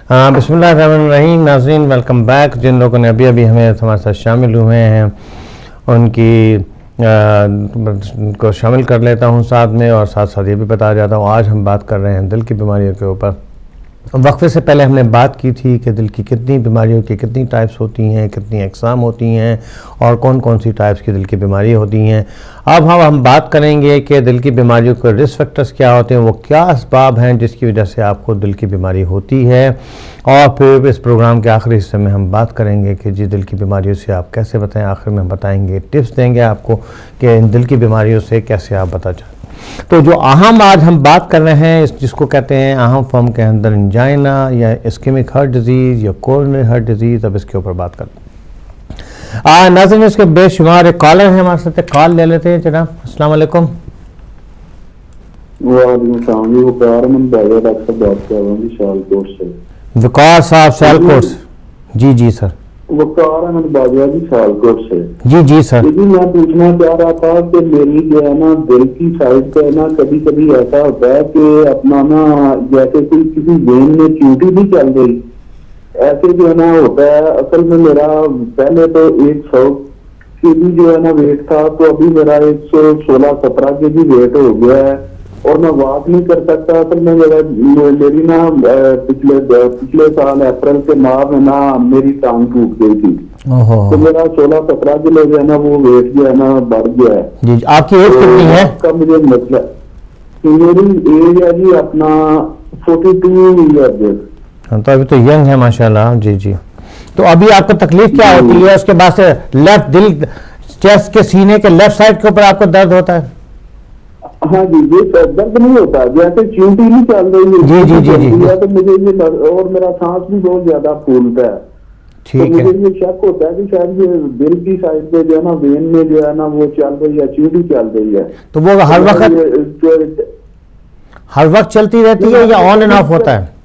हाँ, बिस्मिल्लाहिर्रहमानिर्रहीम। नाज़रीन, वेलकम बैक। जिन लोगों ने अभी अभी हमारे साथ शामिल हुए हैं उनकी को शामिल कर लेता हूँ साथ में, और साथ साथ ये भी बता जाता हूँ आज हम बात कर रहे हैं दिल की बीमारियों के ऊपर। वक्फे से पहले हमने बात की थी कि दिल की कितनी बीमारियों की कितनी टाइप्स होती हैं, कितनी अक़साम होती हैं और कौन कौन सी टाइप्स की दिल की बीमारी होती हैं। अब हम बात करेंगे कि दिल की बीमारियों के रिस्क फैक्टर्स क्या होते हैं, वो क्या असबाब हैं जिसकी वजह से आपको दिल की बीमारी होती है। और फिर इस प्रोग्राम के आखिरी हिस्से में हम बात करेंगे कि जी दिल की बीमारियों से आप कैसे बताएं। आखिर में हम बताएंगे, टिप्स देंगे आपको कि इन दिल की बीमारियों से कैसे आप बता जाए। तो जो अहम आज हम बात कर रहे हैं जिसको कहते हैं अहम फॉर्म के अंदर इंजाइना या इस्केमिक हार्ट डिजीज़ या कोरोनरी हार्ट डिजीज़, अब इसके ऊपर बात करते हैं। नाज़रीन, इसके बेशुमार एक कॉलर हैं हमारे साथ, कॉल ले लेते हैं जनाब। अस्सलाम वालेकुम। वकार साहब सियालकोट से। जी जी सर। वकार अहमद बाजवा जी सियालकोट से। जी जी सर। लेकिन मैं पूछना चाह रहा था कि मेरी जो है ना दिल की साइड पे ना कभी कभी ऐसा होता है कि अपना ना जैसे कोई किसी वेन में च्यूटी भी चल गई, ऐसे जो है ना होता है। असल में मेरा पहले तो 100 केजी जो है ना वेट था, तो अभी मेरा 116-17 केजी वेट हो गया है और मैं वॉक नहीं कर सकता। असल में मेरी ना पिछले साल अप्रैल के माह में ना मेरी टांग टूट गई थी, तो मेरा 16-17 किलो जो है ना वो वेट जो है ना बढ़ गया है। जी, आपकी एज कितनी है? आपका मुझे मतलब मेरी एज है जी अपना 42 ईयर। तो अभी तो यंग है माशाल्लाह। जी जी। तो अभी आपको तकलीफ क्या होती है? उसके बाद से लेफ्ट दिल चेस्ट के सीने के लेफ्ट साइड के ऊपर आपको दर्द होता है? हाँ जी, ये दर्द नहीं होता, जैसे च्यूटी नहीं चल रही है। जी जी जी जी। तो मुझे ये और मेरा सांस भी बहुत ज्यादा फूलता है। ठीक है। मुझे ये शक होता है कि शायद ये दिल की साइड पे जो है ना वेन में जो है ना वो चल रही है, च्यूटी चल रही है। तो वो हर वक्त चलती रहती है या ऑन एंड ऑफ होता है?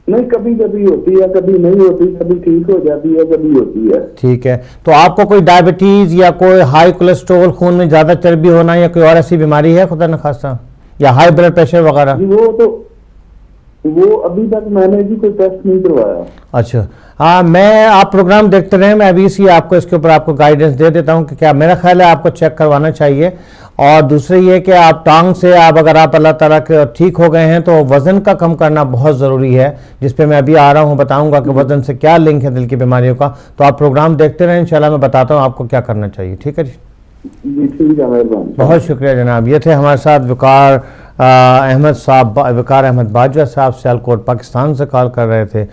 नहीं, कभी कभी होती है, कभी नहीं होती, कभी ठीक हो जाती है, कभी होती है। ठीक है। तो आपको कोई डायबिटीज या कोई हाई कोलेस्ट्रॉल, खून में ज्यादा चर्बी होना या कोई और ऐसी बीमारी है खुदा न खास्ता, या हाई ब्लड प्रेशर वगैरह? वो अभी तक मैंने भी कोई टेस्ट नहीं करवाया। अच्छा, हाँ, मैं आप प्रोग्राम देखते रहे, मैं अभी इसी आपको इसके ऊपर आपको गाइडेंस दे देता हूँ कि क्या मेरा ख्याल है आपको चेक करवाना चाहिए। और दूसरी ये कि आप टांग से अगर आप अल्लाह ताला के ठीक हो गए हैं तो वज़न का कम करना बहुत ज़रूरी है, जिस पे मैं अभी आ रहा हूँ, बताऊँगा कि वज़न से क्या लिंक है दिल की बीमारियों का। तो आप प्रोग्राम देखते रहें, इंशाल्लाह मैं बताता हूँ आपको क्या करना चाहिए। ठीक है जी, ठीक है, मेहरबानी। बहुत शुक्रिया जनाब। ये थे हमारे साथ वकार अहमद बाजवा साहब, सियालकोट पाकिस्तान से कॉल कर रहे थे।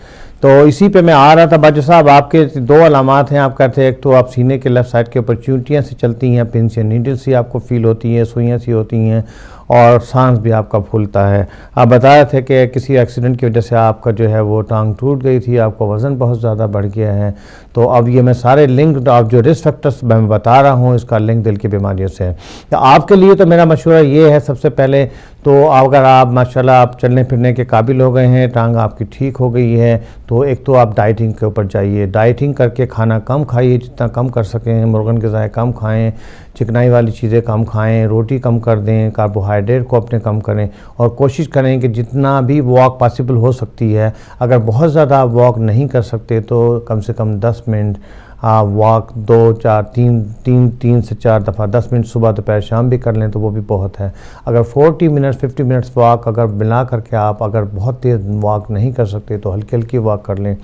तो इसी पे मैं आ रहा था। बाजवा साहब, आपके दो अलामात हैं। आप कहते हैं एक तो आप सीने के लेफ्ट साइड के ऊपर च्यूटियाँ सी चलती हैं, पिन से नीडल सी आपको फील होती हैं, सुइयाँ सी होती हैं और सांस भी आपका फूलता है। आप बता रहे थे कि किसी एक्सीडेंट की वजह से आपका जो है वो टांग टूट गई थी, आपका वज़न बहुत ज़्यादा बढ़ गया है। तो अब ये मैं सारे लिंक, आप जो रिस्क फैक्टर्स मैं बता रहा हूँ, इसका लिंक दिल की बीमारियों से है। तो आपके लिए तो मेरा मशवरा ये है, सबसे पहले तो अगर आप माशाल्लाह आप चलने फिरने के काबिल हो गए हैं, टांग आपकी ठीक हो गई है, तो एक तो आप डाइटिंग के ऊपर जाइए। डाइटिंग करके खाना कम खाइए, जितना कम कर सकें। मुर्गन ग़िज़ाएँ कम खाएँ, चिकनाई वाली चीज़ें कम खाएं, रोटी कम कर दें, कार्बोहाइड्रेट को अपने कम करें और कोशिश करें कि जितना भी वॉक पॉसिबल हो सकती है, अगर बहुत ज़्यादा आप वॉक नहीं कर सकते तो कम से कम 10 मिनट वॉक 3 से 4 दफ़ा 10 मिनट सुबह दोपहर शाम भी कर लें तो वो भी बहुत है। अगर 40 मिनट्स 50 मिनट्स वॉक अगर मिला करके आप अगर बहुत तेज़ वॉक नहीं कर सकते तो हल्की हल्की वॉक कर लें।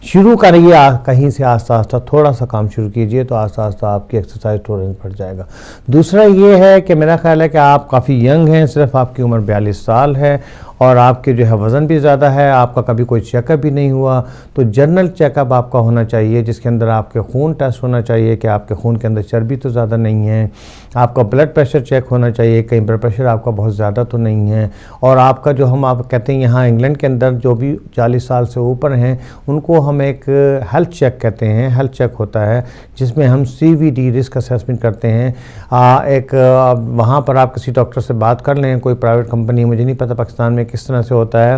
शुरू करिए कहीं से, आस्ता आस्ता थोड़ा सा काम शुरू कीजिए तो आस्ता आस्ता आपकी एक्सरसाइज टॉलरेंस बढ़ जाएगा। दूसरा ये है कि मेरा ख्याल है कि आप काफ़ी यंग हैं, सिर्फ आपकी उम्र 42 साल है और आपके जो है वज़न भी ज़्यादा है, आपका कभी कोई चेकअप भी नहीं हुआ, तो जनरल चेकअप आपका होना चाहिए जिसके अंदर आपके खून टेस्ट होना चाहिए कि आपके खून के अंदर चर्बी तो ज़्यादा नहीं है, आपका ब्लड प्रेशर चेक होना चाहिए कहीं ब्लड प्रेशर आपका बहुत ज़्यादा तो नहीं है, और आपका जो हम आप कहते हैं यहाँ इंग्लैंड के अंदर जो भी 40 साल से ऊपर हैं उनको हम एक हेल्थ चेक कहते हैं। हेल्थ चेक होता है जिसमें हम CVD रिस्क असेसमेंट करते हैं। वहाँ पर आप किसी डॉक्टर से बात कर लें, कोई प्राइवेट कंपनी, मुझे नहीं पता पाकिस्तान में किस तरह से होता है,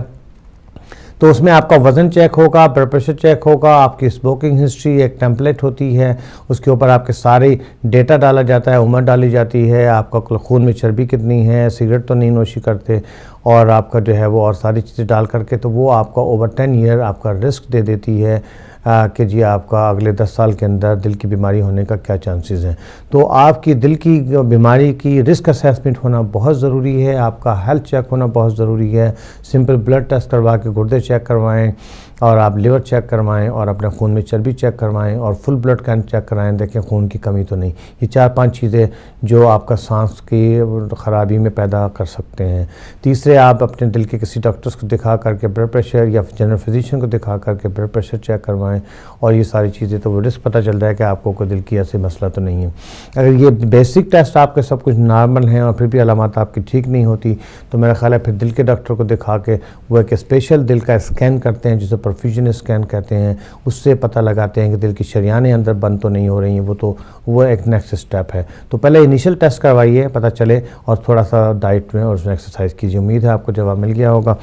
तो उसमें आपका वज़न चेक होगा, ब्लड प्रेशर चेक होगा, आपकी स्मोकिंग हिस्ट्री, एक टेम्पलेट होती है, उसके ऊपर आपके सारे डेटा डाला जाता है, उम्र डाली जाती है, आपका खून में चर्बी कितनी है, सिगरेट तो नहीं नोशी करते, और आपका जो है वो और सारी चीज़ें डाल करके, तो वो आपका ओवर 10 ईयर आपका रिस्क दे देती है कि जी आपका अगले 10 साल के अंदर दिल की बीमारी होने का क्या चांसेस हैं। तो आपकी दिल की बीमारी की रिस्क असेसमेंट होना बहुत ज़रूरी है, आपका हेल्थ चेक होना बहुत ज़रूरी है। सिंपल ब्लड टेस्ट करवा के गुर्दे चेक करवाएं, और आप लिवर चेक करवाएं, और अपने खून में चर्बी चेक करवाएं, और फुल ब्लड काउंट चेक कराएं, देखें खून की कमी तो नहीं। ये 4-5 चीज़ें जो आपका सांस की ख़राबी में पैदा कर सकते हैं। तीसरे, आप अपने दिल के किसी डॉक्टर्स को दिखा करके ब्लड प्रेशर, या जनरल फिजिशियन को दिखा करके ब्लड प्रेशर चेक करवाएं, और ये सारी चीज़ें, तो वो रिस्क पता चल रहा है कि आपको कोई दिल की ऐसे मसला तो नहीं है। अगर ये बेसिक टेस्ट आपके सब कुछ नॉर्मल हैं और फिर भी अलामत आपकी ठीक नहीं होती, तो मेरा ख्याल है फिर दिल के डॉक्टर को दिखा के वो एक स्पेशल दिल का स्कैन करते हैं, जिसे परफ्यूजन स्कैन कहते हैं। उससे पता लगाते हैं कि दिल की शरियानें अंदर बंद तो नहीं हो रही हैं। वो एक नेक्स्ट स्टेप है। तो पहले इनिशियल टेस्ट करवाइए, पता चले, और थोड़ा सा डाइट में और उसमें एक्सरसाइज कीजिए। उम्मीद है आपको जवाब मिल गया होगा।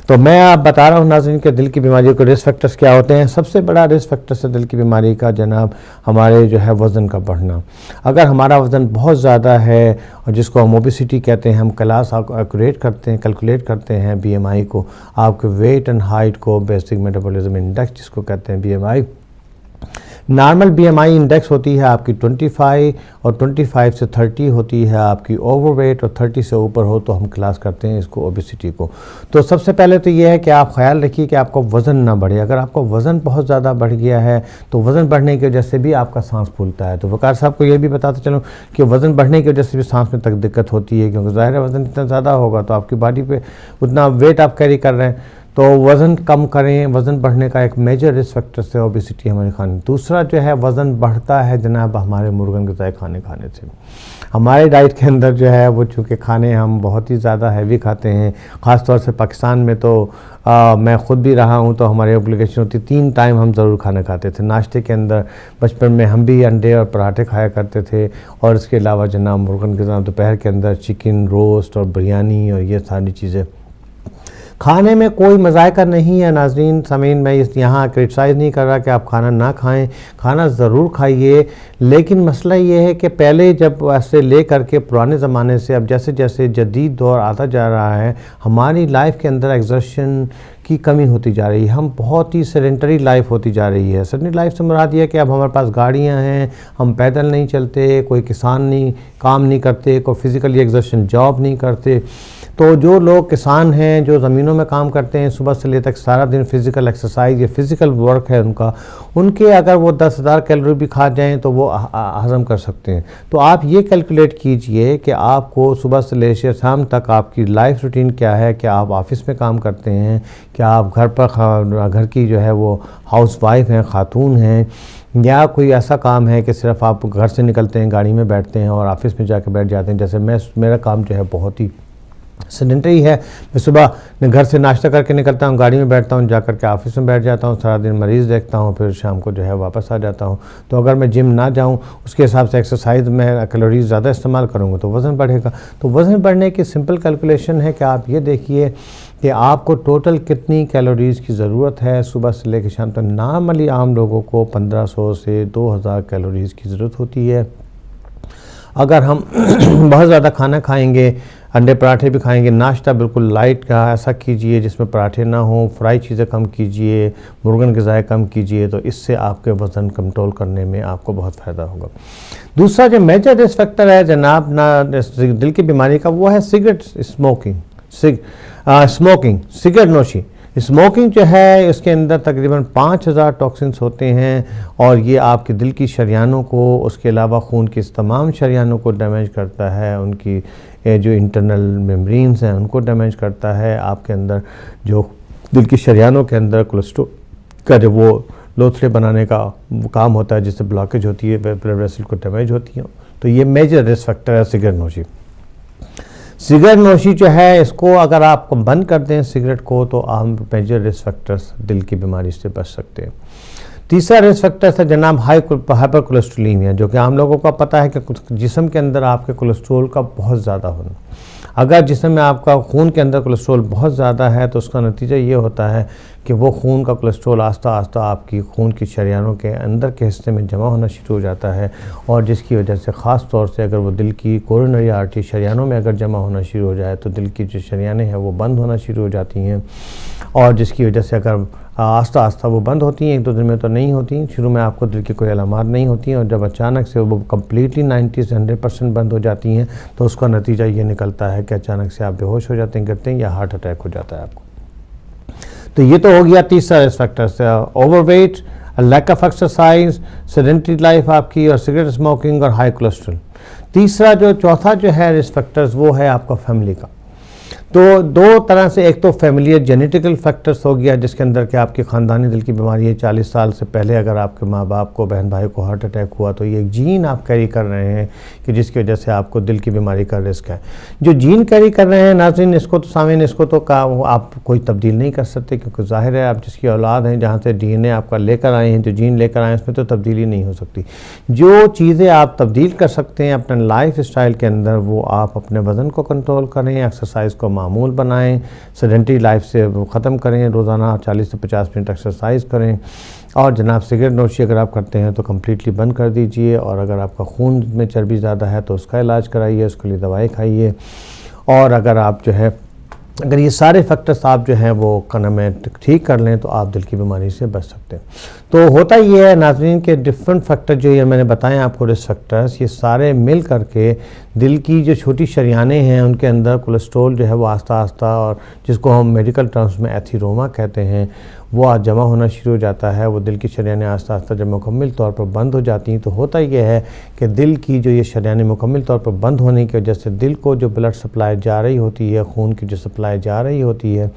तो मैं आप बता रहा हूँ नाज़रीन कि दिल की बीमारियों के रिस्क फैक्टर्स क्या होते हैं। सबसे बड़ा रिस्क फैक्टर है दिल की बीमारी का जनाब हमारे जो है वज़न का बढ़ना। अगर हमारा वज़न बहुत ज़्यादा है, और जिसको हम ओबेसिटी कहते हैं, हम क्लास कैलकुलेट करते हैं BMI को, आपके वेट एंड हाइट को, बेसिक मेटाबॉलिज्म इंडेक्स जिसको कहते हैं BMI। नॉर्मल BMI इंडेक्स होती है आपकी 25, और 25 से 30 होती है आपकी ओवरवेट, और 30 से ऊपर हो तो हम क्लास करते हैं इसको ओबेसिटी को। तो सबसे पहले तो ये है कि आप ख्याल रखिए कि आपका वज़न ना बढ़े। अगर आपका वज़न बहुत ज़्यादा बढ़ गया है तो वज़न बढ़ने की वजह से भी आपका सांस फूलता है। तो वकार साहब को ये भी बताते चलूँ कि वज़न बढ़ने की वजह से भी सांस में तक दिक्कत होती है, क्योंकि ज़ाहिर है वज़न इतना ज़्यादा होगा तो आपकी बॉडी पे उतना वेट आप कैरी कर रहे हैं। तो वज़न कम करें। वज़न बढ़ने का एक मेजर रिस्क फैक्टर है ओबेसिटी हमारे खाने। दूसरा जो है वज़न बढ़ता है जनाब हमारे मुर्गन ग़िज़ाई खाने से। हमारे डाइट के अंदर जो है वो चूँकि खाने हम बहुत ही ज़्यादा हैवी खाते हैं, ख़ास तौर से पाकिस्तान में। तो मैं ख़ुद भी रहा हूँ, तो हमारी ऑब्लिगेशन होती 3 टाइम हम ज़रूर खाना खाते थे। नाश्ते के अंदर बचपन में हम भी अंडे और पराठे खाया करते थे, और इसके अलावा जनाब मुर्गन ग़िज़ा दोपहर के अंदर चिकन रोस्ट और बिरयानी और ये सारी चीज़ें। खाने में कोई मज़ायका नहीं है नाज़रीन सामीन। मैं यहाँ क्रिटिसाइज़ नहीं कर रहा कि आप खाना ना खाएं, खाना ज़रूर खाइए। लेकिन मसला ये है कि पहले जब ऐसे ले करके पुराने ज़माने से अब जैसे जैसे जदीद दौर आता जा रहा है, हमारी लाइफ के अंदर एक्सर्शन की कमी होती जा रही है। हम बहुत ही सेडेंटरी लाइफ होती जा रही है। सेडेंटरी लाइफ से मुराद ये है कि अब हमारे पास गाड़ियाँ हैं, हम पैदल नहीं चलते, कोई किसान नहीं काम नहीं करते, कोई फिज़िकली एक्सर्शन जॉब नहीं करते। तो जो लोग किसान हैं, जो ज़मीनों में काम करते हैं, सुबह से लेकर तक सारा दिन फ़िज़िकल एक्सरसाइज या फ़िज़िकल वर्क है उनके अगर वो 10,000 कैलोरी भी खा जाएं तो वो हज़म कर सकते हैं। तो आप ये कैलकुलेट कीजिए कि आपको सुबह से लेकर शाम तक आपकी लाइफ रूटीन क्या है। क्या आप ऑफिस में काम करते हैं, क्या आप घर की जो है वो हाउस वाइफ हैं, खातून हैं, या कोई ऐसा काम है कि सिर्फ आप घर से निकलते हैं, गाड़ी में बैठते हैं और ऑफिस में जाकर बैठ जाते हैं। जैसे मेरा काम जो है बहुत ही सेडेंटरी है। मैं सुबह घर से नाश्ता करके निकलता हूँ, गाड़ी में बैठता हूँ, जाकर के ऑफिस में बैठ जाता हूँ, सारा दिन मरीज़ देखता हूँ, फिर शाम को जो है वापस आ जाता हूँ। तो अगर मैं जिम ना जाऊँ, उसके हिसाब से एक्सरसाइज में कैलोरीज ज़्यादा इस्तेमाल करूँगा तो वज़न बढ़ेगा। तो वज़न बढ़ने की सिंपल कैलकुलेशन है कि आप ये देखिए कि आपको टोटल कितनी कैलोरीज़ की ज़रूरत है सुबह से लेकर शाम तक। नॉर्मली आम लोगों को 1500 से 2000 कैलोरीज़ की ज़रूरत होती है। अगर हम बहुत ज़्यादा खाना खाएंगे, अंडे पराठे भी खाएंगे, नाश्ता बिल्कुल लाइट का ऐसा कीजिए जिसमें पराठे ना हो, फ्राई चीज़ें कम कीजिए, मुर्गन ग़िज़ाएँ कम कीजिए, तो इससे आपके वज़न कंट्रोल करने में आपको बहुत फ़ायदा होगा। दूसरा जो मेजर रिस्क फैक्टर है जनाब दिल की बीमारी का, वो है सिगरेट स्मोकिंग, सिगरेट नोशी। स्मोकिंग जो है इसके अंदर तकरीबन 5000 टॉक्सिन्स होते हैं, और ये आपके दिल की शरियानों को, उसके अलावा खून की तमाम शरियानों को डैमेज करता है, उनकी जो इंटरनल मेम्ब्रेन्स हैं उनको डैमेज करता है। आपके अंदर जो दिल की शरियानों के अंदर कोलेस्ट्रॉल का जो वो लोथड़े बनाने का काम होता है, जिससे ब्लॉकेज होती है, ब्लड वेसल को डैमेज होती है। तो ये मेजर रिस्क फैक्टर है सिगरेट नोशी। सिगरेट नोशी जो है इसको अगर आप बंद कर दें सिगरेट को, तो आप मेजर रिस्क फैक्टर्स दिल की बीमारी से बच सकते हैं। तीसरा रिस्क फैक्टर है जनाब हाइपर कोलेस्ट्रोलीमिया, जो कि आम लोगों का पता है कि जिस्म के अंदर आपके कोलेस्ट्रोल का बहुत ज़्यादा होना। अगर जिस्म में आपका खून के अंदर कोलेस्ट्रोल बहुत ज़्यादा है तो उसका नतीजा ये होता है कि वो खून का कोलेस्ट्रॉल आस्ता आस्ता आपकी खून की शरियानों के अंदर के हिस्से में जमा होना शुरू हो जाता है, और जिसकी वजह से ख़ास तौर से अगर वो दिल की कोरोनरी आर्टरी शरियानों में अगर जमा होना शुरू हो जाए तो दिल की जो शरियानें हैं वो बंद होना शुरू हो जाती हैं, और जिसकी वजह से अगर आस्ता आस्ता वो बंद होती हैं, 1-2 दिन में तो नहीं होती, शुरू में आपको दिल की कोई अलामात नहीं होती हैं, और जब अचानक से वो कम्प्लीटली 90 से 100% बंद हो जाती हैं तो उसका नतीजा ये निकलता है कि अचानक से आप बेहोश हो जाते हैं, गिरते हैं, या हार्ट अटैक हो जाता है आपको। तो ये तो हो गया तीसरा risk factors, overweight, lack of exercise, sedentary life आपकी, और सिगरेट स्मोकिंग और हाई कोलेस्ट्रॉल। चौथा जो है रिस्क फैक्टर्स वो है आपका फैमिली का। तो दो तरह से, एक तो फैमिलियर जेनेटिकल फैक्टर्स हो गया जिसके अंदर कि आपकी ख़ानदानी दिल की बीमारी है, 40 साल से पहले अगर आपके माँ बाप को, बहन भाई को हार्ट अटैक हुआ तो ये एक जीन आप कैरी कर रहे हैं कि जिसकी वजह से आपको दिल की बीमारी का रिस्क है। जो जीन कैरी कर रहे हैं नाज़रीन, इसको तो सामीन, इसको तो आप कोई तब्दील नहीं कर सकते, क्योंकि ज़ाहिर है आप जिसकी औलाद हैं, जहाँ से DNA आपका लेकर आए हैं, जो जीन लेकर आए हैं, उसमें तो तब्दीली नहीं हो सकती। जो चीज़ें आप तब्दील कर सकते हैं अपने लाइफ स्टाइल के अंदर, वो आप अपने वज़न को कंट्रोल करें, एक्सरसाइज को मामूल बनाएं, सेडेंटरी लाइफ से ख़त्म करें, रोज़ाना 40 से 50 मिनट एक्सरसाइज करें, और जनाब सिगरेट नोशी अगर आप करते हैं तो कम्प्लीटली बंद कर दीजिए, और अगर आपका खून में चर्बी ज़्यादा है तो उसका इलाज कराइए, उसके लिए दवाई खाइए, और अगर ये सारे फैक्टर्स आप जो हैं वो में ठीक कर लें तो आप दिल की बीमारी से बच सकते हैं। तो होता ये है नाज़रीन के डिफरेंट फैक्टर जो ये मैंने बताए आपको रिस्क फैक्टर्स, ये सारे मिल करके दिल की जो छोटी शरियानें हैं उनके अंदर कोलेस्ट्रॉल जो है वो आस्ता आस्ता, और जिसको हम मेडिकल टर्म्स में एथीरोमा कहते हैं, वो आज जमा होना शुरू हो जाता है। वो दिल की शरियानें आस्ता आस्ता जब मुकम्मल तौर पर बंद हो जाती हैं तो होता यह है कि दिल की जो ये शरियानें मुकम्मल तौर पर बंद होने की वजह से दिल को जो ब्लड सप्लाई जा रही होती है, खून की जो सप्लाई जा रही होती है,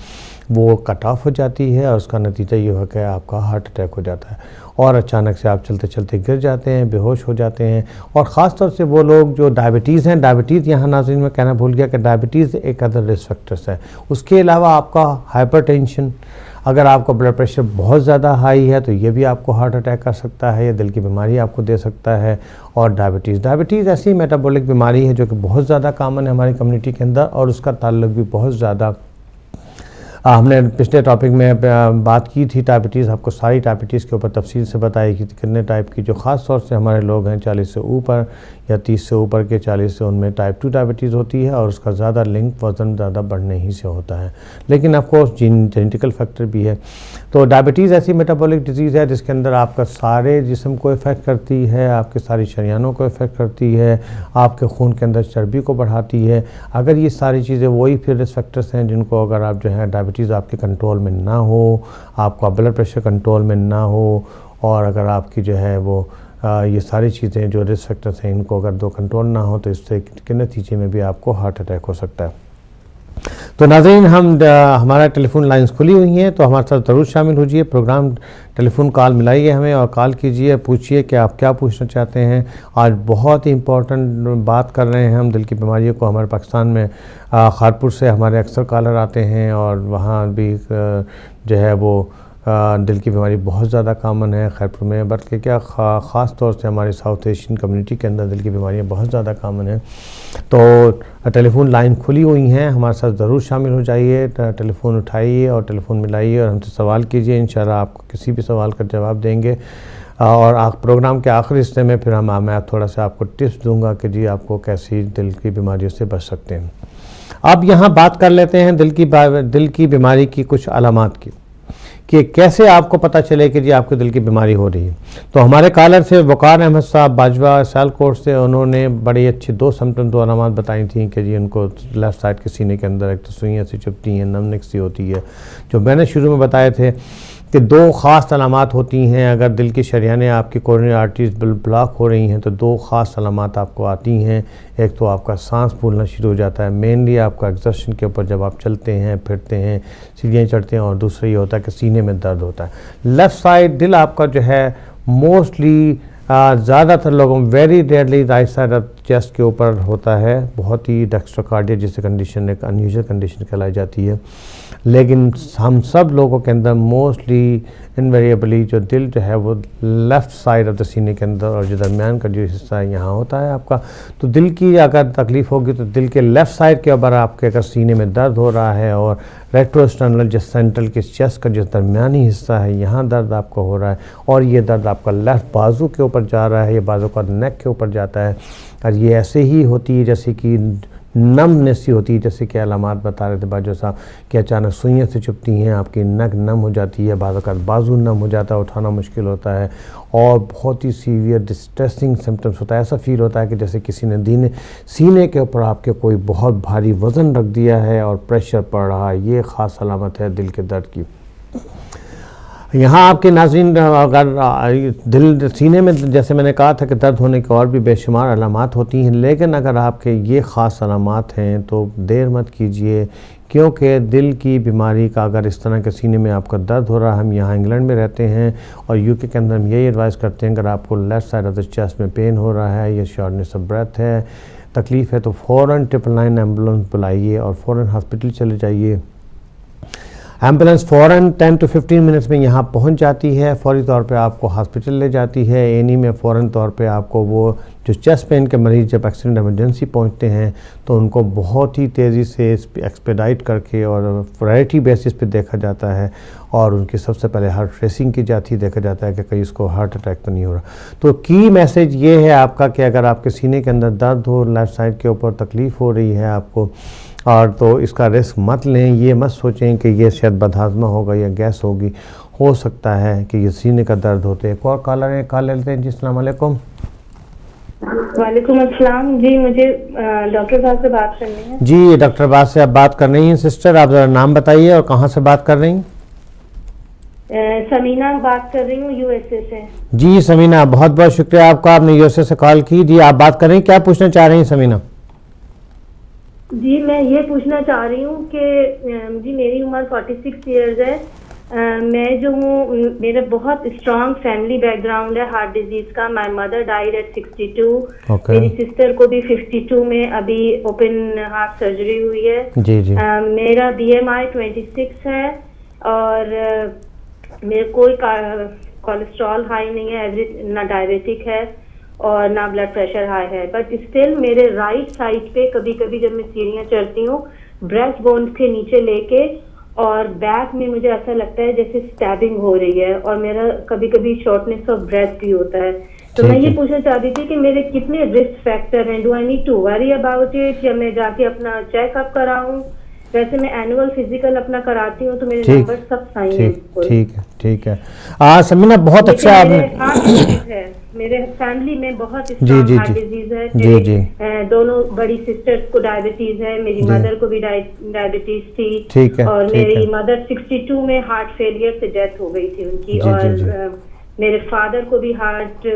वो कट ऑफ हो जाती है, और उसका नतीजा ये है कि आपका हार्ट अटैक हो जाता है, और अचानक से आप चलते चलते गिर जाते हैं, बेहोश हो जाते हैं। और ख़ास तौर से वो लोग जो डायबिटीज़ हैं, डायबिटीज़ यहाँ नाज़रीन में कहना भूल गया कि डायबिटीज़ एक अदर रिस्क फैक्टर्स है। उसके अलावा आपका हाइपरटेंशन, अगर आपका ब्लड प्रेशर बहुत ज़्यादा हाई है तो ये भी आपको हार्ट अटैक कर सकता है या दिल की बीमारी आपको दे सकता है। और डायबिटीज़ ऐसी मेटाबॉलिक बीमारी है जो कि बहुत ज़्यादा कॉमन है हमारी कम्युनिटी के अंदर, और उसका ताल्लुक भी बहुत ज़्यादा, हमने पिछले टॉपिक में बात की थी डायबिटीज़, आपको सारी डायबिटीज़ के ऊपर तफसील से बताई कि कितने टाइप की जो ख़ास तौर से हमारे लोग हैं 40 से ऊपर या 30 से ऊपर के 40 से, उनमें टाइप 2 डायबिटीज़ होती है, और उसका ज़्यादा लिंक वज़न ज़्यादा बढ़ने ही से होता है। लेकिन ऑफकोर्स जेनेटिकल फैक्टर भी है। तो डायबिटीज़ ऐसी मेटाबॉलिक डिजीज़ है जिसके अंदर आपका सारे जिस्म को इफ़ेक्ट करती है, आपके सारी शरियानों को इफ़ेक्ट करती है, आपके खून के अंदर चर्बी को बढ़ाती है। अगर ये सारी चीज़ें वही फिर रिस्क फैक्टर्स हैं जिनको अगर आप जो है डायबिटीज़ आपके कंट्रोल में ना हो, आपका ब्लड प्रेशर कंट्रोल में ना हो, और अगर आपकी जो है वो ये सारी चीज़ें जो रिस्क फैक्टर्स हैं इनको अगर दो कंट्रोल ना हो तो इससे के नतीजे में भी आपको हार्ट अटैक हो सकता है। तो नाज़रीन हमारा टेलीफोन लाइंस खुली हुई हैं, तो हमारे साथ ज़रूर शामिल होइए, प्रोग्राम टेलीफोन कॉल मिलाइए हमें और कॉल कीजिए, पूछिए कि आप क्या पूछना चाहते हैं। आज बहुत ही इम्पोर्टेंट बात कर रहे हैं हम दिल की बीमारियों को। हमारे पाकिस्तान में खारपुर से हमारे अक्सर कॉलर आते हैं, और वहाँ भी जो है वो दिल की बीमारी बहुत ज़्यादा कॉमन है खैरपुर में, बल्कि क्या ख़ास तौर से हमारे साउथ एशियन कम्युनिटी के अंदर दिल की बीमारियाँ बहुत ज़्यादा कॉमन हैं। तो टेलीफोन लाइन खुली हुई हैं, हमारे साथ ज़रूर शामिल हो जाइए, टेलीफ़ोन उठाइए और टेलीफ़ोन मिलाइए और हमसे सवाल कीजिए। इंशाल्लाह आपको किसी भी सवाल का जवाब देंगे। और प्रोग्राम के आखिरी हिस्से में फिर मैं थोड़ा सा आपको टिप्स दूंगा कि जी आपको कैसी दिल की बीमारियों से बच सकते हैं। अब यहाँ बात कर लेते हैं दिल की बीमारी की कुछ अलामात की, कि कैसे आपको पता चले कि जी आपको दिल की बीमारी हो रही है। तो हमारे कॉलर से वकार अहमद साहब बाजवा सियालकोट से, उन्होंने बड़ी अच्छी दो अलामात बताई थी कि जी उनको लेफ़्ट साइड के सीने के अंदर एक तो सुइयाँ सी चुभती हैं, नमनिक सी होती है, जो मैंने शुरू में बताए थे कि दो ख़ास अलामात होती हैं। अगर दिल की शरियानें आपकी कोरोनरी आर्टरीज ब्लॉक हो रही हैं तो दो ख़ास अलामात आपको आती हैं। एक तो आपका सांस फूलना शुरू हो जाता है, मेनली आपका एक्सर्शन के ऊपर जब आप चलते हैं फिरते हैं सीढ़ियाँ चढ़ते हैं, और दूसरा ये होता है कि सीने में दर्द होता है। लेफ़्ट साइड दिल आपका जो है मोस्टली ज़्यादातर लोगों में very rarely right side of chest के ऊपर होता है। बहुत ही डेक्स्ट्रोकार्डिया जिसे कंडीशन एक अनयूजुअल कंडीशन कहलाई जाती है। लेकिन हम सब लोगों के अंदर मोस्टली इनवेरिएबली जो दिल जो है वो लेफ़्ट साइड ऑफ द सीने के अंदर और जो दरमियान का जो हिस्सा है यहाँ होता है आपका। तो दिल की अगर तकलीफ़ होगी तो दिल के लेफ़्ट साइड के ऊपर आपके अगर सीने में दर्द हो रहा है और रेट्रोस्टर्नल जो सेंट्रल के चेस्ट का जो दरमियानी हिस्सा है यहाँ दर्द आपको हो रहा है और ये दर्द आपका लेफ़्ट बाजू के ऊपर जा रहा है, ये बाजू का नेक के ऊपर जाता है और ये ऐसे ही होती है जैसे कि नमनेस सी होती है, जैसे कि अलामात बता रहे थे बाजू साहब कि अचानक सुइयाँ से चुभती हैं, आपकी नक नम हो जाती है, बाजू नम हो जाता है, उठाना मुश्किल होता है और बहुत ही सीवियर डिस्ट्रेसिंग सिम्टम्स होता है। ऐसा फील होता है कि जैसे किसी ने सीने के ऊपर आपके कोई बहुत भारी वज़न रख दिया है और प्रेशर पड़ रहा है। ये ख़ास अलामत है दिल के दर्द की। यहाँ आपके नाज़रीन अगर दिल सीने में जैसे मैंने कहा था कि दर्द होने की और भी बेशुमार अलामात होती हैं, लेकिन अगर आपके ये ख़ास अलामात हैं तो देर मत कीजिए, क्योंकि दिल की बीमारी का अगर इस तरह के सीने में आपका दर्द हो रहा है, हम यहाँ इंग्लैंड में रहते हैं और यूके के अंदर हम यही एडवाइस करते हैं अगर आपको left side of the chest में पेन हो रहा है या शॉर्टनेस ऑफ ब्रेथ है, तकलीफ़ है, तो फ़ौरन 999 एम्बुलेंस बुलाइए और फ़ौरन हॉस्पिटल चले जाइए। एम्बुलेंस फ़ौरन 10 to 15 मिनट्स में यहाँ पहुँच जाती है, फौरी तौर पे आपको हॉस्पिटल ले जाती है। एनी में फ़ौरन तौर पे आपको वो जो चेस्ट पेन के मरीज़ जब एक्सीडेंट इमरजेंसी पहुँचते हैं तो उनको बहुत ही तेज़ी से एक्सपेडाइट करके और प्रायोरिटी बेसिस पे देखा जाता है और उनकी सबसे पहले हार्ट रेसिंग की जाती है, देखा जाता है कि कहीं इसको हार्ट अटैक तो नहीं हो रहा। तो की मैसेज ये है आपका कि अगर आपके सीने के अंदर दर्द हो, लेफ़्ट साइड के ऊपर तकलीफ़ हो रही है आपको और तो इसका रिस्क मत लें, ये मत सोचें कि ये शायद बदहाज़मा होगा या गैस होगी, हो सकता है कि ये सीने का दर्द होते हैं। एक और कॉलर है, कॉल लेते हैं जी। अस्सलाम वालेकुम। वालेकुम अस्सलाम जी, मुझे डॉक्टर साहब से बात करनी है। जी डॉक्टर बात से आप बात कर रही हैं सिस्टर, आप ज़रा नाम बताइए और कहाँ से बात कर रही हैं? समीना बात कर रही हूँ यूएसए से। जी समीना, बहुत बहुत शुक्रिया आपका, आपने यूएसए से कॉल की। जी आप बात कर रही हैं, क्या पूछना चाह रही हैं समीना? जी मैं ये पूछना चाह रही हूँ कि जी मेरी उम्र 46 इयर्स है। मैं जो हूँ, मेरा बहुत स्ट्रॉन्ग फैमिली बैकग्राउंड है हार्ट डिजीज का। My mother died eight 62। मेरी सिस्टर को भी 52 में अभी ओपन हार्ट सर्जरी हुई है। जी जी। मेरा BMI 26 है और मेरे कोई कोलेस्ट्रॉल हाई नहीं है, एवरेज ना डायबिटिक है और ना ब्लड प्रेशर हाई है। बट स्टिल मेरे राइट साइड पे कभी कभी जब मैं सीढ़ियाँ चढ़ती हूँ, ब्रेस्ट बोन के नीचे लेके और बैक में मुझे ऐसा लगता है जैसे स्टैबिंग हो रही है और मेरा कभी कभी शॉर्टनेस ऑफ ब्रेथ भी होता है। तो मैं ये पूछना चाहती थी कि मेरे कितने रिस्क फैक्टर हैं, do I need to worry about it या मैं जाके अपना चेकअप कराऊं? वैसे मैं एनुअल फिजिकल अपना कराती हूँ तो मेरे नंबर सब सही हैं। ठीक है समीना, बहुत अच्छा आपने मेरे फैमिली में बहुत स्ट्रॉन्ग हार्ट डिजीज है। मेरे दोनों बड़ी सिस्टर्स को डायबिटीज है, मेरी मदर को भी डायबिटीज थी। ठीक है, और मेरी मदर 62 में हार्ट फेलियर से डेथ हो गई थी उनकी। और मेरे फादर को भी हार्ट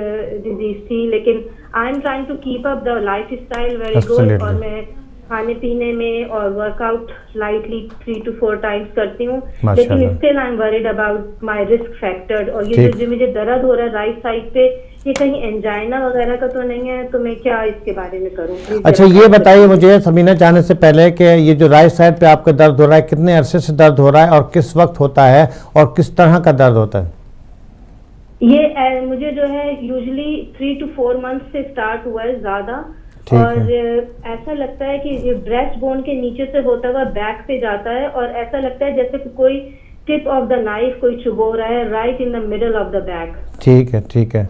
डिजीज थी। लेकिन I am trying to keep up the life style very good और मैं खाने पीने में और वर्कआउट लाइटली 3 to 4 टाइम्स करती हूँ। लेकिन still I am worried about my risk factor. और ये जो मुझे दर्द हो रहा है राइट साइड पे, ये कहीं एंजाइना वगैरह का तो नहीं है? तो मैं क्या इसके बारे में करूँ? अच्छा ये बताइए मुझे समीना जाने से पहले कि ये जो राइट साइड पे आपका दर्द हो रहा है, कितने अरसे से दर्द हो रहा है और किस वक्त होता है और किस तरह का दर्द होता है? ये मुझे जो है यूजुअली 3 to 4 मंथ से स्टार्ट हुआ है ज्यादा। और ऐसा लगता है कि ये ब्रेस्ट बोन के नीचे से होता हुआ बैक पे जाता है और ऐसा लगता है जैसे कोई टिप ऑफ द नाइफ कोई चुभो रहा है right in the middle of the back. ठीक है।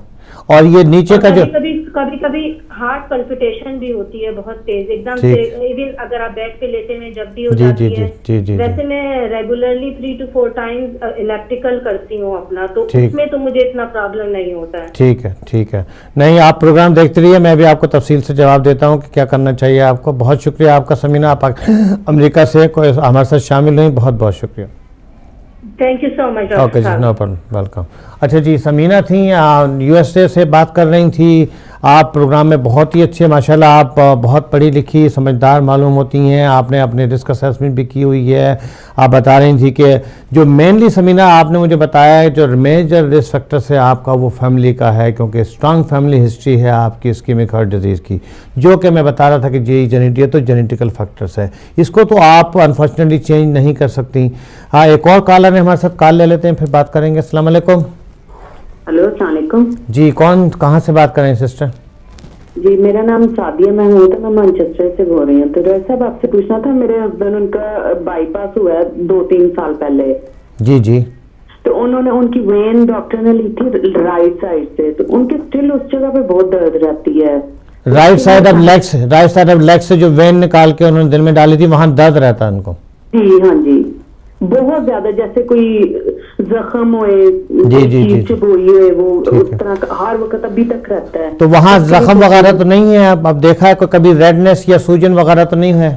और ये नीचे का जो कभी कभी हार्ट पल्पिटेशन भी होती है बहुत तेज एकदम से, इवन अगर आप बेड पे लेटे में जब भी हो जाती है। वैसे मैं रेगुलरली 3 to 4 टाइम्स इलेक्ट्रिकल करती हूँ अपना, तो उसमें तो मुझे इतना प्रॉब्लम नहीं होता है। ठीक है। नहीं आप प्रोग्राम देखते रहिए, मैं भी आपको तफसील से जवाब देता हूँ कि क्या करना चाहिए आपको। बहुत शुक्रिया आपका समीना, आप अमेरिका से हमारे साथ शामिल हुई, बहुत बहुत शुक्रिया। Thank you so much. Okay जी, नो प्रॉब्लम, वेलकम। अच्छा जी, समीना थी यूएसए से बात कर रही थी। आप प्रोग्राम में बहुत ही अच्छे, माशाल्लाह आप बहुत पढ़ी लिखी समझदार मालूम होती हैं। आपने अपने रिस्क असेसमेंट भी की हुई है। आप बता रही थी कि जो मेनली समीना आपने मुझे बताया है जो मेजर रिस्क फैक्टर्स है आपका वो फैमिली का है, क्योंकि स्ट्रांग फैमिली हिस्ट्री है आपकी इस्कीमिक हार्ट डिजीज़ की, जो कि मैं बता रहा था कि जी जेनेटिक तो जेनेटिकल फैक्टर्स है, इसको तो आप अनफॉर्चुनेटली चेंज नहीं कर सकती। हाँ, एक और कॉलर है हमारे साथ, कॉल ले लेते हैं फिर बात करेंगे। अस्सलाम वालेकुम। हेलो, अस्सलाम वालेकुम जी, कौन कहाँ से बात कर रहे हैं सिस्टर? जी, मेरा नाम सादिया मैं हूँ, तो मैं मैनचेस्टर से बोल रही हूँ। तो डॉक्टर साहब आपसे पूछना था, मेरे हस्बैंड उनका बाईपास हुआ है 2-3 साल पहले। जी जी। तो उन्होंने उनकी वेन डॉक्टर ने ली थी राइट साइड से, तो उनके स्टिल उस जगह पे बहुत दर्द रहती है। राइट साइड ऑफ लेग्स से जो वेन निकाल के उन्होंने दिल में डाली थी वहाँ दर्द रहता है उनको? जी हाँ जी, बहुत ज्यादा, जैसे कोई जख्म हुए, जी चुभोई हुए, वो उस तरह का हर वक्त अभी तक रहता है। तो वहाँ जख्म वगैरह तो नहीं है? अब देखा है कोई कभी रेडनेस या सूजन वगैरह तो नहीं है?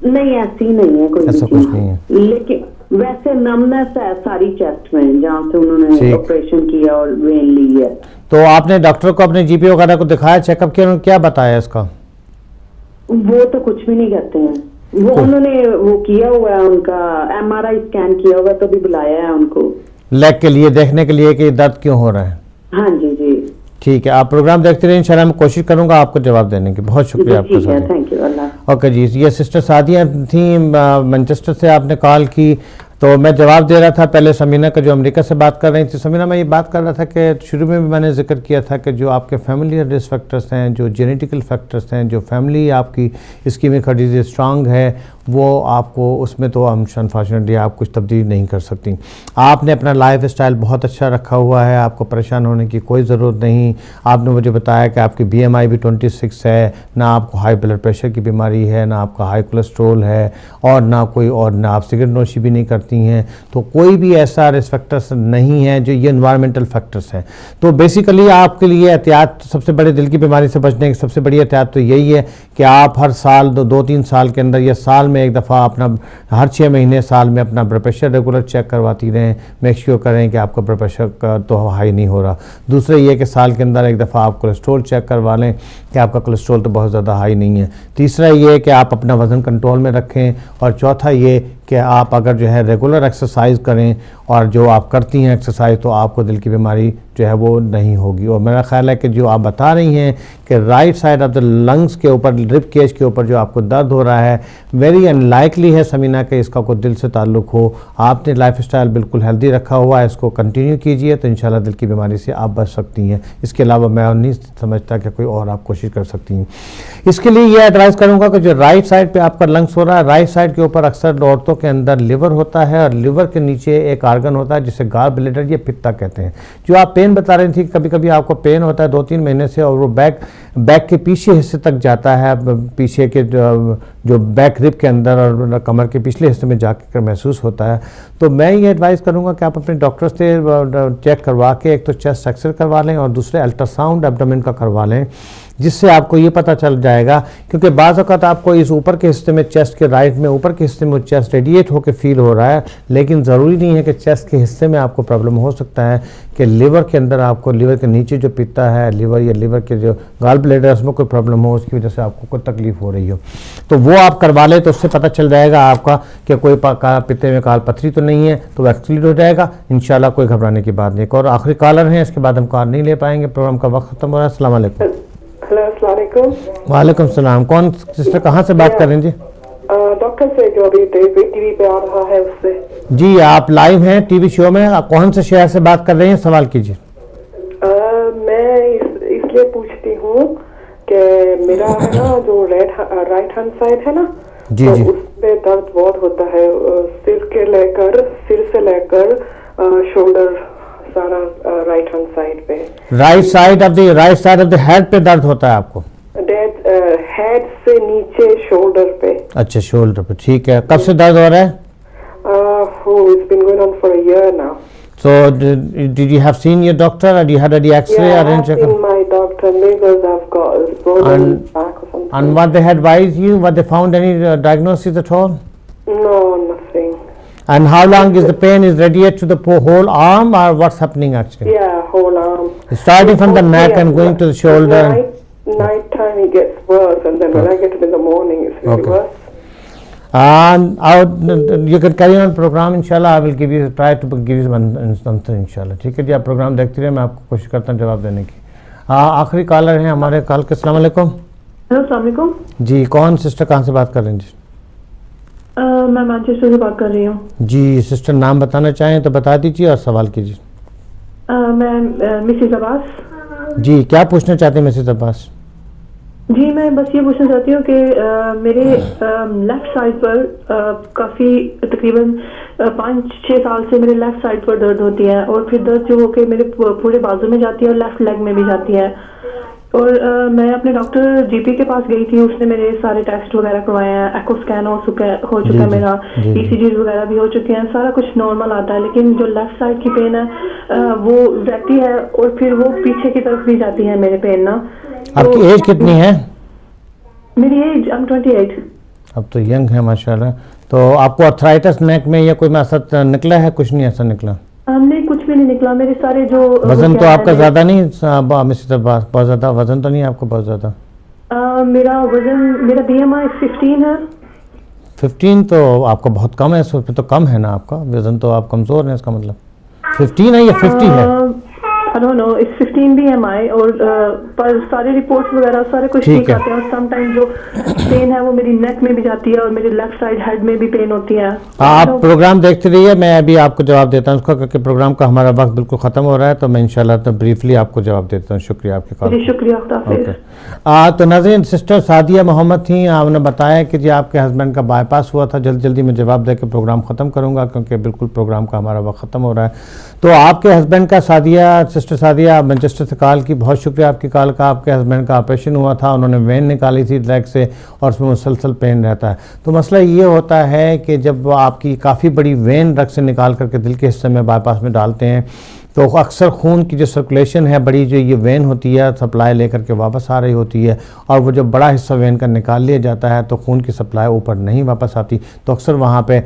नहीं, ऐसी नहीं है कोई, ऐसा कुछ नहीं है, लेकिन वैसे नमनेस है सारी चेस्ट में जहाँ से उन्होंने ऑपरेशन किया और वेन ली है। तो आपने डॉक्टर को, अपने जीपी वगैरह को दिखाया, चेकअप किया, उन्होंने क्या बताया इसका? वो तो कुछ भी नहीं कहते हैं, वो उन्होंने वो किया हुआ है, उनका MRI स्कैन किया हुआ, तो भी बुलाया है उनको लेग के लिए देखने के लिए कि दर्द क्यों हो रहा है। हाँ जी जी, ठीक है, आप प्रोग्राम देखते रहिए, इंशाल्लाह मैं कोशिश करूंगा आपको जवाब देने की। बहुत शुक्रिया आपका। ठीक है, थैंक यू, अल्लाह। ओके जी, ये सिस्टर सादिया थी, मैनचेस्टर से आपने कॉल की, तो मैं जवाब दे रहा था पहले समीना का जो अमेरिका से बात कर रही थी। समीना, मैं ये बात कर रहा था कि शुरू में भी मैंने जिक्र किया था कि जो आपके फैमिली रिस्क फैक्टर्स हैं, जो जेनेटिकल फैक्टर्स हैं, जो फैमिली आपकी इस्कीमिक हार्ट डिजीज स्ट्रांग है, वो आपको उसमें तो अनफॉर्चुनेटली आप कुछ तब्दीली नहीं कर सकती। आपने अपना लाइफ स्टाइल बहुत अच्छा रखा हुआ है, आपको परेशान होने की कोई ज़रूरत नहीं। आपने मुझे बताया कि आपकी BMI भी 26 है, ना आपको हाई ब्लड प्रेशर की बीमारी है, ना आपका हाई कोलेस्ट्रोल है, और ना कोई और, ना आप सिगरेट नोशी भी नहीं करती हैं। तो कोई भी ऐसा रिस्क फैक्टर्स नहीं है जो ये इन्वायरमेंटल फैक्टर्स हैं। तो बेसिकली आपके लिए एहतियात, सबसे बड़े दिल की बीमारी से बचने की सबसे बड़ी एहतियात तो यही है कि आप हर साल 2-3 साल के अंदर या साल में एक दफ़ा अपना, हर 6 महीने साल में अपना ब्लड प्रेशर रेगुलर चेक करवाती रहें। मेक श्योर करें कि आपका ब्लड प्रेशर का तो हाई नहीं हो रहा। दूसरा ये कि साल के अंदर एक दफ़ा आप कोलेस्ट्रॉल चेक करवा लें कि आपका कोलेस्ट्रॉल तो बहुत ज़्यादा हाई नहीं है। तीसरा ये कि आप अपना वज़न कंट्रोल में रखें। और चौथा ये कि आप अगर जो है रेगुलर एक्सरसाइज करें, और जो आप करती हैं एक्सरसाइज, तो आपको दिल की बीमारी जो है वो नहीं होगी। और मेरा ख्याल है कि जो आप बता रही हैं कि right side of the lungs के ऊपर, रिब केज के ऊपर जो आपको दर्द हो रहा है, वेरी अनलाइकली है समीना कि इसका कोई दिल से ताल्लुक़ हो। आपने लाइफ स्टाइल बिल्कुल हेल्दी रखा हुआ है, इसको कंटिन्यू कीजिए तो इंशाल्लाह दिल की बीमारी से आप बच सकती हैं। इसके अलावा मैं नहीं समझता कि कोई और आप कोशिश कर सकती हैं। इसके लिए ये एडवाइस करूँगा कि जो राइट साइड पर आपका लंग्स हो रहा है, राइट साइड के ऊपर अक्सर औरतों के अंदर लिवर होता है, और लिवर के नीचे एक आर्गन होता है जिसे गाल ब्लैडर, ये पित्ता कहते हैं। जो आप पेन बता रही थी, कभी कभी आपको पेन होता है 2-3 महीने से, और वो बैक के पीछे हिस्से तक जाता है, पीछे के जो बैक रिब के अंदर और कमर के पिछले हिस्से में जाकर महसूस होता है। तो मैं ये एडवाइस करूँगा कि आप अपने डॉक्टर से चेक करवा के एक तो चेस्ट एक्सरे करवा लें, और दूसरे अल्ट्रासाउंड एब्डोमेन का करवा लें, जिससे आपको ये पता चल जाएगा। क्योंकि बाज़ औक़ात आपको इस ऊपर के हिस्से में, चेस्ट के राइट में ऊपर के हिस्से में चेस्ट रेडिएट होकर फील हो रहा है, लेकिन ज़रूरी नहीं है कि चेस्ट के हिस्से में आपको प्रॉब्लम हो सकता है कि लिवर के अंदर आपको, लिवर के नीचे जो पित्ता है, लिवर या लिवर के जो गाल ब्लैडर, उसमें कोई प्रॉब्लम हो, उसकी वजह से आपको कोई तकलीफ हो रही हो, तो वो आप करवा लें। तो उससे पता चल जाएगा आपका कि कोई पित्ते में काल पत्थरी तो नहीं है, तो वह क्लियर हो जाएगा इंशाल्लाह, कोई घबराने की बात नहीं। और आखिरी कॉलर हैं, इसके बाद हम कॉल नहीं ले पाएंगे, प्रोग्राम का वक्त खत्म हो रहा है। अस्सलाम वालेकुम। वालेकुम सलाम। कौन सिस्टर, कहाँ से बात कर रहे हैं जी? डॉक्टर से जो अभी टीवी पे आ रहा है उससे। जी, आप लाइव हैं टीवी शो में। आप कौन से शहर से बात कर रहे हैं, सवाल कीजिए। मैं इसलिए पूछती हूँ कि मेरा है ना जो राइट हैंड साइड है ना, जी तो जी, उसमें दर्द बहुत होता है, सिर से लेकर शोल्डर सारा राइट हैंड साइड पे। Right side of the head पे दर्द होता है आपको? हेड से नीचे शोल्डर पे। अच्छा, शोल्डर पे, ठीक है। कब से दर्द हो रहा है? It's been going on for a year now. So did you have seen your doctor, or you had any X-ray or any I've checkup? seen my doctor because I've got a swollen back or something. And what they advised you? What they found any diagnosis at all? No, nothing. And how long is the pain is radiate to the whole arm, or what's happening actually? Yeah, whole arm. Starting from the neck and going to the shoulder. Night time it gets worse, and then when I get it in the morning, it's really Okay. worse. And you can carry on program inshallah. I will give you try to give you one answer inshallah. ठीक है जी, आप programme देखते रहिए, मैं आपको कोशिश करता हूँ जवाब देने की। आखिरी कॉलर हैं हमारे कॉल के। अस्सलाम वालेकुम। हेलो, अस्सलाम वालेकुम। जी, कौन सिस्टर, कहाँ से बात कर रहे हैं जी? मैं मैनचेस्टर से बात कर रही हूँ। जी सिस्टर, नाम बताना चाहें तो बता दीजिए और सवाल कीजिए। मैं मिसेस अब्बास। जी, क्या पूछना चाहते हैं मिसेस अब्बास? जी, मैं बस ये पूछना चाहती हूँ कि मेरे लेफ्ट साइड पर काफ़ी तकरीबन 5-6 साल से मेरे लेफ्ट साइड पर दर्द होती है, और फिर दर्द जो होकर मेरे पूरे बाजू में जाती है और लेफ्ट लेग में भी जाती है। और मैं अपने डॉक्टर जीपी के पास गई थी, उसने मेरे सारे टेस्ट वगैरह करवाए हैं, एको स्कैन हो चुका है मेरा, ईसीजी वगैरह भी हो चुके हैं, सारा कुछ नॉर्मल आता है, लेकिन जो लेफ्ट साइड की पेन है वो रहती है और फिर वो पीछे की तरफ भी जाती है मेरे पेन ना। आपकी एज कितनी है? मेरी एज 28। अब तो यंग है माशाल्लाह। तो आपको अर्थराइटिस नेक में या कोई मैसेज निकला है? कुछ नहीं ऐसा निकला? हमने कुछ भी नहीं निकला। मेरे सारे जो वजन तो आपका ज्यादा नहीं मिसेस अब्बास? बहुत ज्यादा वजन तो नहीं आपको? बहुत ज्यादा मेरा वजन, मेरा BMI 15 है। 15 तो आपका बहुत कम है, पे तो कम है ना आपका वजन, तो आप कमजोर हैं इसका मतलब। 15 है या 50 है? I don't know, it's 15 BMI, और पर सारे रिपोर्ट्स वगैरह सारे कुछ ठीक आते हैं, और समटाइम जो पेन है वो मेरी नेक में भी जाती है और मेरी लेफ्ट साइड हेड में भी पेन होती है। आप प्रोग्राम देखते रहिए, मैं अभी आपको जवाब देता हूँ उसका, क्योंकि प्रोग्राम का हमारा वक्त बिल्कुल ख़त्म हो रहा है, तो मैं इंशाल्लाह तो ब्रीफली आपको जवाब देता हूँ। शुक्रिया आपके कॉल। जी शुक्रिया। ओके। तो नाज़रीन, सिस्टर सादिया मोहम्मद थी, आपने बताया कि जी आपके हस्बैंड का बाईपास हुआ था। जल्दी मैं जवाब दे के प्रोग्राम ख़त्म करूँगा, क्योंकि बिल्कुल प्रोग्राम का हमारा वक्त ख़त्म हो रहा है। तो आपके हस्बैंड का सिस्टर सादिया मैनचेस्टर से कॉल की, बहुत शुक्रिया आपकी कॉल का। आपके हस्बैंड का ऑपरेशन हुआ था, उन्होंने वेन निकाली थी लेग से, और उसमें मुसलसल पेन रहता है। तो मसला ये होता है कि जब आपकी काफ़ी बड़ी वेन रग से निकाल करके दिल के हिस्से में बाईपास में डालते हैं, तो अक्सर खून की जो सर्कुलेशन है, बड़ी जो ये वेन होती है सप्लाई लेकर के वापस आ रही होती है, और वो जब बड़ा हिस्सा वेन का निकाल लिया जाता है तो खून की सप्लाई ऊपर नहीं वापस आती, तो अक्सर वहाँ पे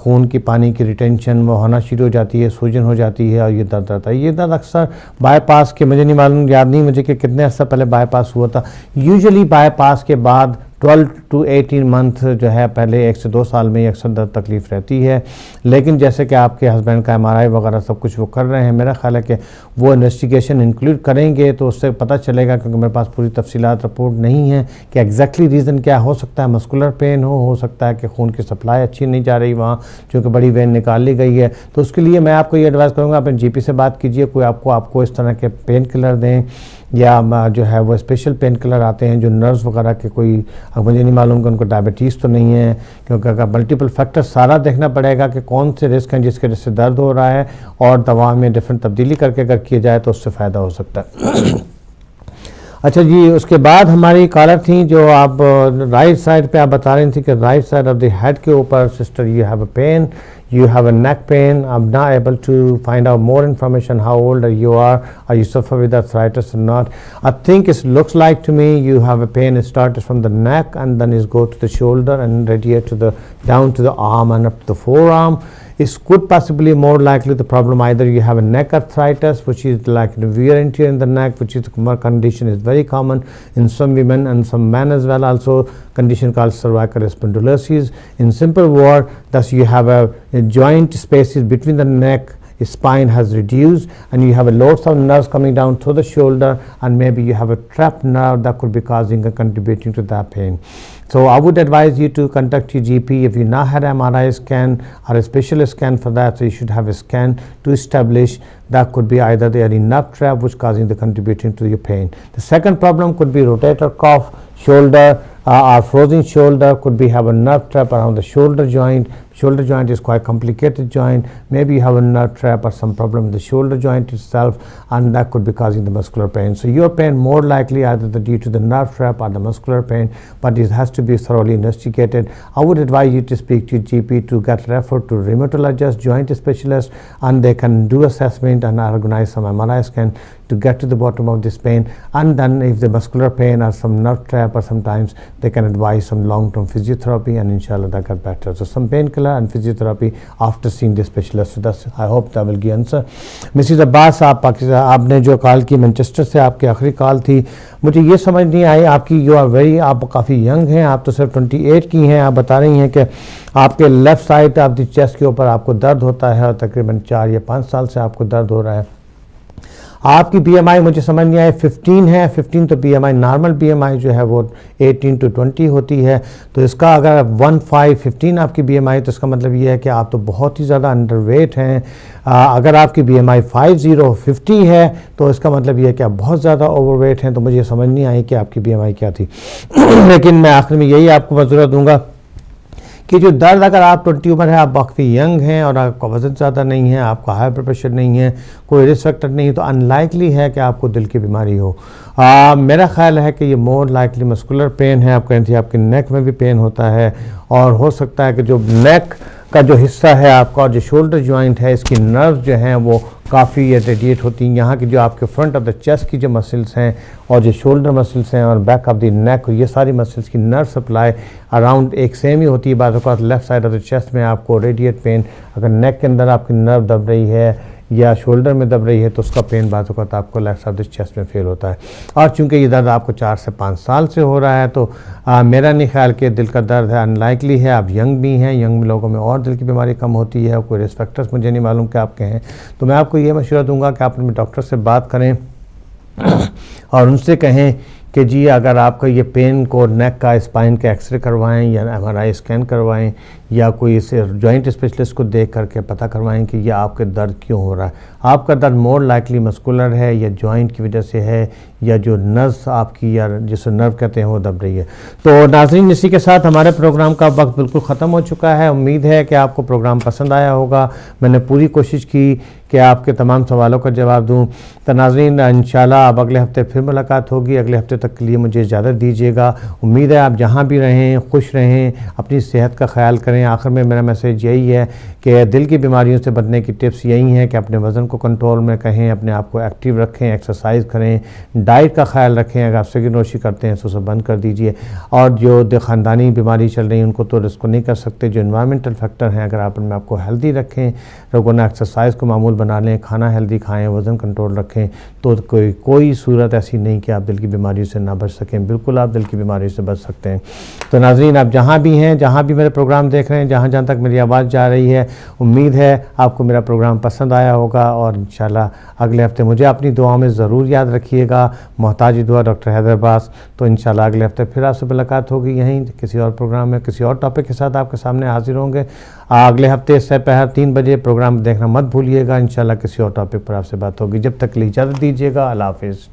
खून की पानी की रिटेंशन वो होना शुरू हो जाती है, सूजन हो जाती है, और ये दर्द रहता है। ये दर्द अक्सर बाईपास के, मुझे नहीं मालूम, याद नहीं मुझे कि कितने अर्सा पहले बाईपास हुआ था। यूजुअली बाईपास के बाद 12 to 18 मंथ जो है, पहले 1 से 2 साल में अक्सर दर्द तकलीफ़ रहती है। लेकिन जैसे कि आपके हस्बैंड का MRI वगैरह सब कुछ वो कर रहे हैं, मेरा ख्याल है कि वो इन्वेस्टिगेशन इंक्लूड करेंगे तो उससे पता चलेगा, क्योंकि मेरे पास पूरी तफसीलात रिपोर्ट नहीं है कि एग्जैक्टली रीज़न क्या हो सकता है। मस्कुलर पेन हो सकता है कि खून की सप्लाई अच्छी नहीं जा रही वहाँ, चूँकि बड़ी वेन निकाल ली गई है। तो उसके लिए मैं आपको ये एडवाइस करूँगा, अपने GP से बात कीजिए, कोई आपको इस तरह के पेन किलर दें, या जो है वो स्पेशल पेन किलर आते हैं जो नर्व्स वगैरह के, कोई मुझे नहीं मालूम कि उनको डायबिटीज़ तो नहीं है, क्योंकि अगर मल्टीपल फैक्टर सारा देखना पड़ेगा कि कौन से रिस्क हैं जिसके वजह से दर्द हो रहा है, और दवा में डिफरेंट तब्दीली करके अगर किया जाए तो उससे फ़ायदा हो सकता है। अच्छा जी, उसके बाद हमारी कॉलर थी जो आप राइट साइड पे आप बता रही थी कि right side of the head के ऊपर sister you have a pen, you have a neck pain. I'm not able to find out more information how old you are you suffer with arthritis or not. I think it looks like to me you have a pain. It started from the neck and then is go to the shoulder and radiate to the down to the arm and up to the forearm. It could possibly more likely the problem either you have a neck arthritis, which is like wear and tear in the neck, which is a condition is very common in some women and some men as well. Also condition called cervical spondylosis. In simple word, thus you have a joint spaces between the neck, spine has reduced, and you have a lots of nerves coming down to the shoulder, and maybe you have a trapped nerve that could be causing and contributing to that pain. So I would advise you to contact your GP. If you not had MRI scan or a special scan for that, so you should have a scan to establish that could be either the nerve trap which causing the contributing to your pain. The second problem could be rotator cuff, shoulder, or frozen shoulder, could be have a nerve trap around the shoulder joint. Shoulder joint is quite complicated joint. Maybe you have a nerve trap or some problem with the shoulder joint itself, and that could be causing the muscular pain. So your pain more likely either due to the nerve trap or the muscular pain, but it has to be thoroughly investigated. I would advise you to speak to your GP to get referred to rheumatologist, joint specialist, and they can do assessment and organize some MRI scan to get to the bottom of this pain. And then if the muscular pain or some nerve trap, or sometimes they can advise some long-term physiotherapy, and inshallah that got better. So some painkiller color and physiotherapy after seeing the specialist. So that's, I hope that will give answer. Mrs. Abbas, आप पाकिस्तान, आपने जो call की Manchester से, आपकी आखिरी call थी, मुझे ये समझ नहीं आई आपकी, यू आर वेरी, आप काफ़ी यंग हैं, आप तो सिर्फ 28 की हैं। आप बता रही हैं कि आपके लेफ़्ट साइड आपकी चेस्ट के ऊपर आपको दर्द होता है और तकरीबन 4 या 5 साल से आपको दर्द हो रहा है। आपकी BMI मुझे समझ नहीं आई, 15 है। 15 तो BMI नॉर्मल BMI जो है वो 18 to 20 होती है। तो इसका अगर 15 आपकी BMI, तो इसका मतलब ये है कि आप तो बहुत ही ज़्यादा अंडरवेट हैं। अगर आपकी BMI 50 है तो इसका मतलब ये है कि आप बहुत ज़्यादा ओवरवेट हैं। तो मुझे समझ नहीं आई कि आपकी BMI क्या थी। लेकिन मैं आखिर में यही आपको मशवरा दूंगा कि जो दर्द, अगर आप 20 उम्र है, आप काफ़ी यंग हैं और आपका वज़न ज़्यादा नहीं है, आपका हाई ब्लड प्रेशर नहीं है, कोई रिस्क फैक्टर नहीं है, तो अनलाइकली है कि आपको दिल की बीमारी हो। मेरा ख्याल है कि ये मोर लाइकली मस्कुलर पेन है। आप कहते हैं आपके नेक में भी पेन होता है और हो सकता है कि जो नेक का जो हिस्सा है आपका और जो शोल्डर जॉइंट है, इसकी नर्व जो हैं वो काफ़ी रेडिएट होती हैं। यहाँ की जो आपके फ्रंट ऑफ द चेस्ट की जो मसल्स हैं और जो शोल्डर मसल्स हैं और बैक ऑफ द नेक, ये सारी मसल्स की नर्व सप्लाई अराउंड एक सेम ही होती है। बात औक़ात left side of the chest में आपको रेडिएट पेन, अगर नेक के अंदर आपकी नर्व दब रही है या शोल्डर में दब रही है तो उसका पेन बात औक़ात आपको left side of the chest में फील होता है। और चूँकि ये दर्द आपको 4 से 5 साल से हो रहा है तो मेरा नहीं ख्याल कि दिल का दर्द है, अनलाइकली है। आप यंग भी हैं, यंग लोगों में और दिल की बीमारी कम होती है, कोई रिस्क फैक्टर्स मुझे नहीं मालूम कि आपके हैं। तो मैं आपको ये मशवरा दूंगा कि आप अपने डॉक्टर से बात करें और उनसे कहें कि जी अगर आपका ये पेन को नेक का, स्पाइन का एक्सरे करवाएं या MRI स्कैन करवाएं या कोई इसे जॉइंट स्पेशलिस्ट को देख करके पता करवाएं कि ये आपके दर्द क्यों हो रहा है। आपका दर्द मोर लाइकली मस्कुलर है या जॉइंट की वजह से है या जो नर्व आपकी, या जिसे नर्व कहते हैं, वो दब रही है। तो नाज़रीन, इसी के साथ हमारे प्रोग्राम का वक्त बिल्कुल ख़त्म हो चुका है। उम्मीद है कि आपको प्रोग्राम पसंद आया होगा। मैंने पूरी कोशिश की कि आपके तमाम सवालों का जवाब दूँ। तो नाज़रीन, इंशाल्लाह अब अगले हफ्ते फिर मुलाकात होगी। अगले हफ्ते तक के लिए मुझे इजाज़त दीजिएगा। उम्मीद है आप जहाँ भी रहें खुश रहें, अपनी सेहत का ख्याल करें। आखिर में मेरा मैसेज यही है कि दिल की बीमारियों से बचने की टिप्स यही हैं कि अपने वज़न को कंट्रोल में करें, अपने आप को एक्टिव रखें, एक्सरसाइज करें, डाइट का ख्याल रखें। अगर आप सिगरेट नोशी करते हैं तो उसे बंद कर दीजिए। और जो ख़ानदानी बीमारी चल रही है उनको तो रिस्क नहीं कर सकते। जो इन्वायरमेंटल फैक्टर हैं, अगर आप अपने आप को हेल्दी रखें, रोज़ाना एक्सरसाइज को मामूल बना लें, खाना हेल्दी खाएँ, वज़न कंट्रोल रखें, तो कोई सूरत ऐसी नहीं कि आप दिल की बीमारियों से ना बच सकें। बिल्कुल आप दिल की बीमारियों से बच सकते हैं। तो नाज़रीन, आप जहाँ भी हैं, जहाँ भी मेरे प्रोग्राम देख रहे हैं, जहाँ जहाँ तक मेरी आवाज़ जा रही है, उम्मीद है आपको मेरा प्रोग्राम पसंद आया होगा। और इंशाल्लाह अगले हफ्ते मुझे अपनी दुआ में ज़रूर याद रखिएगा। मोहताजी दुआ, डॉक्टर हैदर अब्बास। तो इंशाल्लाह अगले हफ्ते फिर आपसे मुलाकात होगी यहीं किसी और प्रोग्राम में, किसी और टॉपिक के साथ आपके सामने हाजिर होंगे। अगले हफ्ते से पहले 3 बजे प्रोग्राम देखना मत भूलिएगा। इंशाल्लाह किसी और टॉपिक पर आपसे बात होगी। जब तक के लिए इजाज़त दीजिएगा। अल्लाह हाफ़िज़।